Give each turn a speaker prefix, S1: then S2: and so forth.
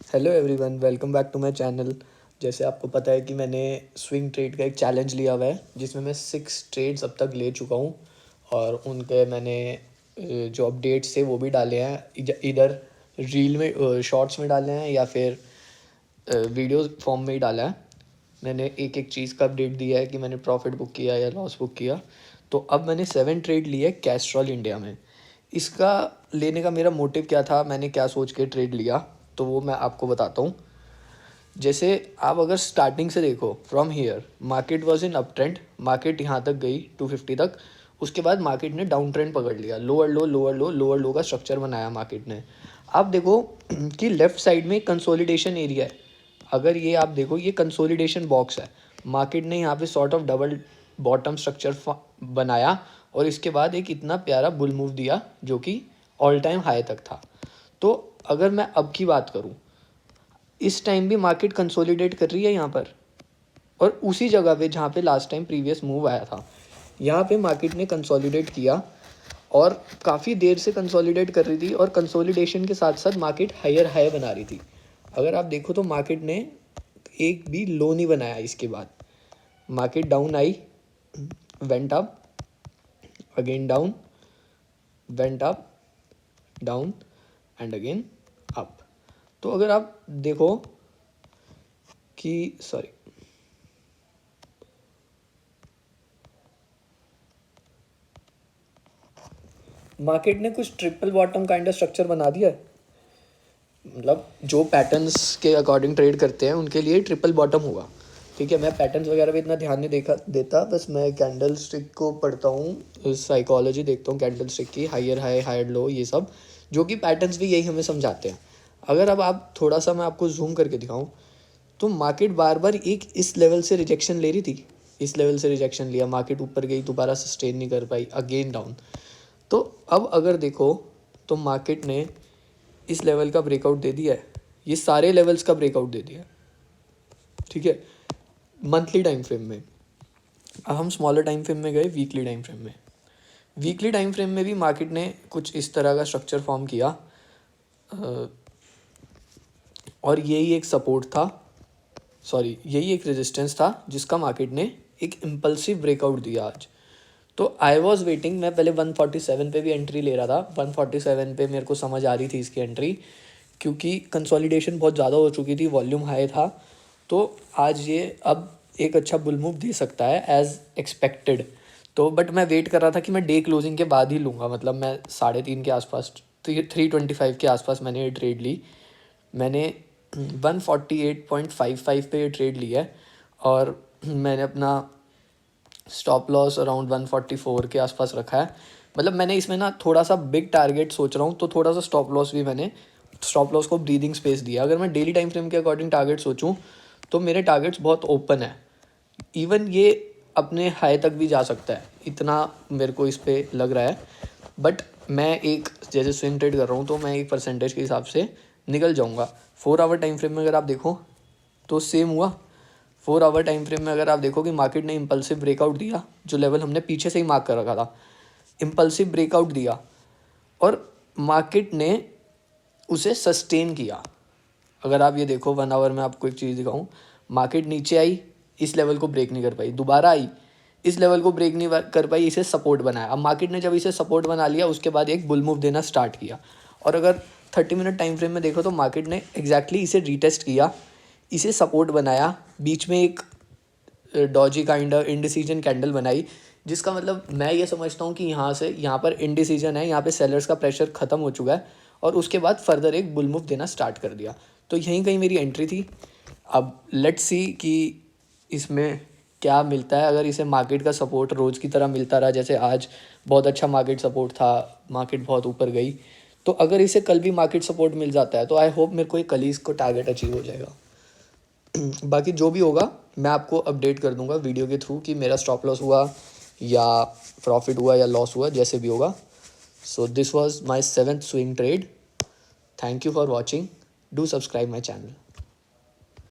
S1: Hello everyone, welcome back to my channel. जैसे आपको पता है कि मैंने स्विंग ट्रेड का एक चैलेंज लिया हुआ है जिसमें मैं 6 ट्रेड्स अब तक ले चुका हूँ और उनके मैंने जो अपडेट्स थे वो भी डाले हैं, इधर रील में शॉर्ट्स में डाले हैं या फिर वीडियो फॉर्म में ही डाला है। मैंने एक एक चीज़ का अपडेट दिया है कि मैंने प्रॉफिट बुक किया या लॉस बुक किया। तो अब मैंने 7 ट्रेड लिए कैस्ट्रॉल इंडिया में। इसका लेने का मेरा मोटिव क्या था, मैंने क्या सोच के ट्रेड लिया, तो वो मैं आपको बताता हूँ। जैसे आप अगर स्टार्टिंग से देखो, from here market was in up trend, market यहाँ तक गई 250 तक। उसके बाद मार्केट ने डाउन ट्रेंड पकड़ लिया, लोअर लो लोअर लो लोअर लो का स्ट्रक्चर बनाया मार्केट ने। आप देखो कि लेफ्ट साइड में कंसोलिडेशन एरिया है। अगर ये आप देखो, ये कंसोलिडेशन बॉक्स है। मार्केट ने यहाँ पे sort of double bottom structure बनाया और इसके बाद एक इतना प्यारा बुल मूव दिया जो कि ऑल टाइम हाई तक था। तो अगर मैं अब की बात करूँ, इस टाइम भी मार्केट कंसोलिडेट कर रही है यहाँ पर, और उसी जगह पे जहाँ पे लास्ट टाइम प्रीवियस मूव आया था, यहाँ पे मार्केट ने कंसोलिडेट किया और काफ़ी देर से कंसोलिडेट कर रही थी और कंसोलिडेशन के साथ साथ मार्केट हायर हाई बना रही थी। अगर आप देखो तो मार्केट ने एक भी लो नहीं बनाया। इसके बाद market down I, went up, again down, went up, down and again up. तो अगर आप देखो कि मार्केट ने कुछ triple bottom kind of structure बना दिया है। मतलब जो पैटर्न्स के अकॉर्डिंग ट्रेड करते हैं उनके लिए ट्रिपल बॉटम होगा। ठीक है, मैं पैटर्न्स वगैरह भी इतना ध्यान नहीं देता, बस मैं कैंडल स्टिक को पढ़ता हूँ, साइकोलॉजी देखता हूँ कैंडल स्टिक की, हायर हाई हायर लो, ये सब जो कि पैटर्न्स भी यही हमें समझाते हैं। अगर अब आप थोड़ा सा मैं आपको जूम करके दिखाऊँ तो मार्केट बार बार एक इस लेवल से रिजेक्शन ले रही थी, इस लेवल से रिजेक्शन लिया, मार्केट ऊपर गई, दोबारा सस्टेन नहीं कर पाई, अगेन डाउन। तो अब अगर देखो तो मार्केट ने इस लेवल का ब्रेकआउट दे दिया है, ये सारे लेवल्स का ब्रेकआउट दे दिया है। ठीक है, मंथली टाइम फ्रेम में। अब हम स्मॉलर टाइम फ्रेम में गए, वीकली टाइम फ्रेम में। वीकली टाइम फ्रेम में भी मार्केट ने कुछ इस तरह का स्ट्रक्चर फॉर्म किया और यही एक सपोर्ट था, यही एक रेजिस्टेंस था जिसका मार्केट ने एक इम्पल्सिव ब्रेकआउट दिया आज। तो आई वॉज वेटिंग, मैं पहले 147 पे भी एंट्री ले रहा था। 147 पे मेरे को समझ आ रही थी इसकी एंट्री, क्योंकि कंसोलिडेशन बहुत ज़्यादा हो चुकी थी, वॉल्यूम हाई था। तो आज ये अब एक अच्छा बुल मूव दे सकता है एज एक्सपेक्टेड। तो बट मैं वेट कर रहा था कि मैं डे क्लोजिंग के बाद ही लूँगा, मतलब मैं 3:30 के आसपास, 3:25 के आसपास मैंने ये ट्रेड ली। मैंने 148.55 पे ये ट्रेड लिया है और मैंने अपना स्टॉप लॉस अराउंड 144 के आसपास रखा है। मतलब मैंने इसमें ना थोड़ा सा बिग टारगेट सोच रहा हूँ, तो थोड़ा सा स्टॉप लॉस भी मैंने स्टॉप लॉस को ब्रीदिंग स्पेस दिया। अगर मैं डेली टाइम फ्रेम के अकॉर्डिंग टारगेट सोचूं तो मेरे टारगेट्स बहुत ओपन है। इवन ये अपने हाई तक भी जा सकता है, इतना मेरे को इस पर लग रहा है। बट मैं एक जैसे स्विंग ट्रेड कर रहा हूँ तो मैं एक परसेंटेज के हिसाब से निकल जाऊँगा। 4 आवर टाइम फ्रेम में अगर आप देखो तो सेम हुआ। 4 आवर टाइम फ्रेम में अगर आप देखो कि मार्केट ने इम्पल्सिव ब्रेकआउट दिया, जो लेवल हमने पीछे से ही मार्क कर रखा था, इम्पल्सिव ब्रेकआउट दिया और मार्केट ने उसे सस्टेन किया। अगर आप ये देखो 1 आवर में आपको एक चीज़ दिखाऊं, मार्केट नीचे आई, इस लेवल को ब्रेक नहीं कर पाई, दोबारा आई, इस लेवल को ब्रेक नहीं कर पाई, इसे सपोर्ट बनाया। अब मार्केट ने जब इसे सपोर्ट बना लिया उसके बाद एक बुल मूव देना स्टार्ट किया। और अगर 30 मिनट टाइम फ्रेम में देखो तो मार्केट ने एग्जैक्टली इसे रीटेस्ट किया, इसे सपोर्ट बनाया, बीच में एक Doge kind of indecision candle बनाई, जिसका मतलब मैं ये समझता हूँ कि यहाँ से यहाँ पर इंडिसीजन है, यहाँ पे सेलर्स का प्रेशर ख़त्म हो चुका है और उसके बाद फर्दर एक बुल मूव देना स्टार्ट कर दिया। तो यहीं कहीं मेरी एंट्री थी। अब लेट्स सी कि इसमें क्या मिलता है। अगर इसे मार्केट का सपोर्ट रोज़ की तरह मिलता रहा, जैसे आज बहुत अच्छा मार्केट सपोर्ट था, मार्केट बहुत ऊपर गई, तो अगर इसे कल भी मार्केट सपोर्ट मिल जाता है तो आई होप मेरे को ये कल ही इसको टारगेट अचीव हो जाएगा। बाकी जो भी होगा मैं आपको अपडेट कर दूंगा वीडियो के थ्रू कि मेरा स्टॉप लॉस हुआ या प्रॉफिट हुआ या लॉस हुआ, जैसे भी होगा। So this was my 7th swing trade. Thank you for watching, do subscribe my channel.